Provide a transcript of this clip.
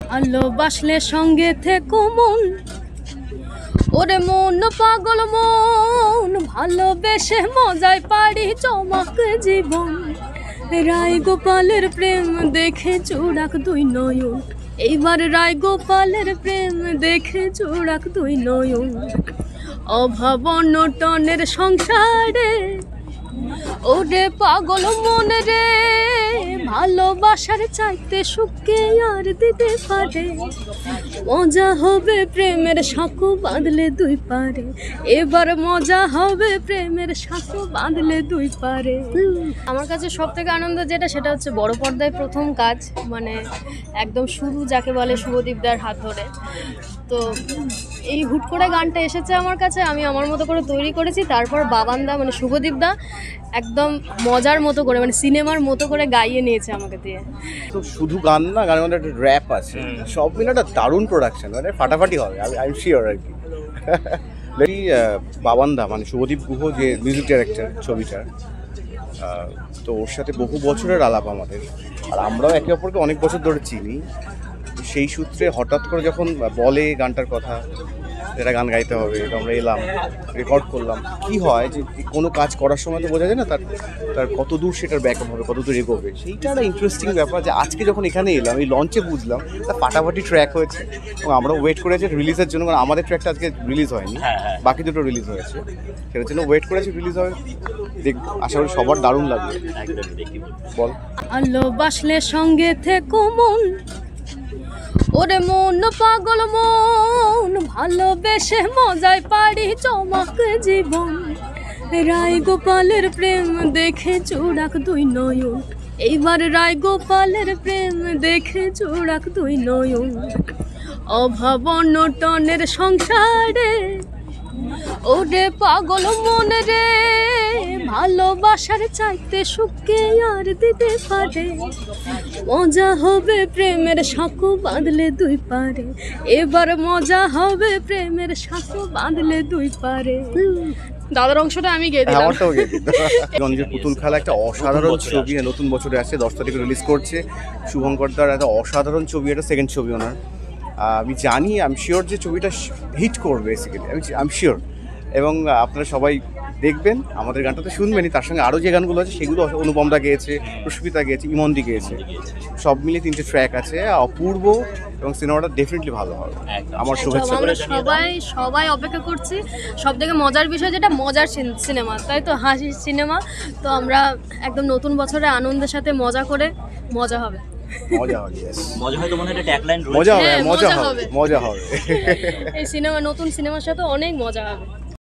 ভালোবাসলে সঙ্গে থেকো মন, ওরে মন পাগল মন, ভালোবেসে মজায় পারি চমক জীবন। রায় গোপালের প্রেম দেখে চোরাক দুই নয়ন, এইবার রায় গোপালের প্রেম দেখে চোরাক দুই নয়ন। অভাব অনটনের সংসারে ওরে পাগল মন রে, ভালোবাসার চাইতে সুখকে আর দিতে পারে। মজা হবে প্রেমের সাঁকো বাঁধলে দুই পারে, এবার মজা হবে প্রেমের সাঁকো বাঁধলে দুই পারে। আমার কাছে সব থেকে আনন্দ যেটা, সেটা হচ্ছে বড় পর্দায় প্রথম কাজ, মানে একদম শুরু যাকে বলে শুভদীপদার হাত ধরে। তো এই হুট করে গানটা এসেছে আমার কাছে, আমি আমার মতো করে তৈরি করেছি। তারপর বাবানদা মানে শুভদীপদা একদম মজার মতো করে, মানে সিনেমার মতো করে গাইয়ে নিয়েছে আমাকে দিয়ে। তো শুধু গান না, গানের মধ্যে একটা র্যাপ আছে, সব মিলে একটা দারুণ প্রোডাকশন, মানে ফাটাফাটি হবে, আই এম শিওর আর কি। বাবানদা মানে শুভদীপ গুহ যে মিউজিক ডাইরেক্টর ছবিটার, তো ওর সাথে বহু বছরের আলাপ আমাদের, আর আমরাও একে অপরকে অনেক বছর ধরে চিনি। সেই সূত্রে হঠাৎ করে যখন বলে গানটার কথা, এটা গান গাইতে হবে, আমরা এলাম, রেকর্ড করলাম। কি হয় যে কোনো কাজ করার সময় তো বোঝা যায় না তার কত দূর সেটার ব্যাকআপ হবে, কত দূর এগোবে। সেইটা একটা ইন্টারেস্টিং ব্যাপার, যে আজকে যখন এখানে এলাম, এই লঞ্চে বুঝলাম তা ফাটাফাটি ট্র্যাক হয়েছে, এবং আমরা ওয়েট করেছি রিলিজের জন্য, কারণ আমাদের ট্র্যাকটা আজকে রিলিজ হয়নি, বাকি দুটো রিলিজ হয়েছে, সেটার জন্য ওয়েট করেছি রিলিজ হয়। আশা করি সবার দারুণ লাগবে। বল। ভালোবাসলে সঙ্গে থেকো মন, ওরে মন পাগল মন, ভালোবেসে মজায় পারি চমক জীবন। রায় গোপালের প্রেম দেখে চোরাক দুই নয়ন, এইবার রায় গোপালের প্রেম দেখে চোরাক দুই নয়ন। অভাব অনটনের সংসারে ওরে পাগল মন রে, ভালোবাসার চাইতে সুখকে আর দিতে পারে। মজা হবে প্রেমের সাঁকো বাঁধলে দুই পারে, এবার মজা হবে প্রেমের সাঁকো বাঁধলে দুই পারে। দাদার অংশটা আমি গেয়ে দিলাম। আমারটাও গেয়ে দিলাম। রঞ্জিত পুতুল খেলা একটা অসাধারণ ছবি, নতুন বছরে আসছে, 10 তারিখে রিলিজ করছে। শুভঙ্কর দার একটা অসাধারণ ছবি, এটা সেকেন্ড ছবি ওনার। আমি জানি, আই এম শিওর যে ছবিটা হিট করবে, বেসিক্যালি আই এম শিওর। এবং আপনারা সবাই দেখবেন, আমাদের গানটা তো শুনবেনই, তার সঙ্গে আরও যে গানগুলো আছে সেগুলো অনুপমদা গেয়েছে, পুষ্পিতা গেয়েছে, ইমনদি গেয়েছে, সব মিলিয়ে 3টে ট্র্যাক আছে, অপূর্ব। এবং সিনেমাটা ডেফিনেটলি ভালো হবে। আমার শুভেচ্ছা। আমরা সবাই অপেক্ষা করছি। সব থেকে মজার বিষয় যেটা, মজার সিনেমা, তাই তো, হাসির সিনেমা। তো আমরা একদম নতুন বছরে আনন্দের সাথে মজা করে, মজা হবে। মজা হবে। এই সিনেমা, নতুন সিনেমার সাথে অনেক মজা হবে।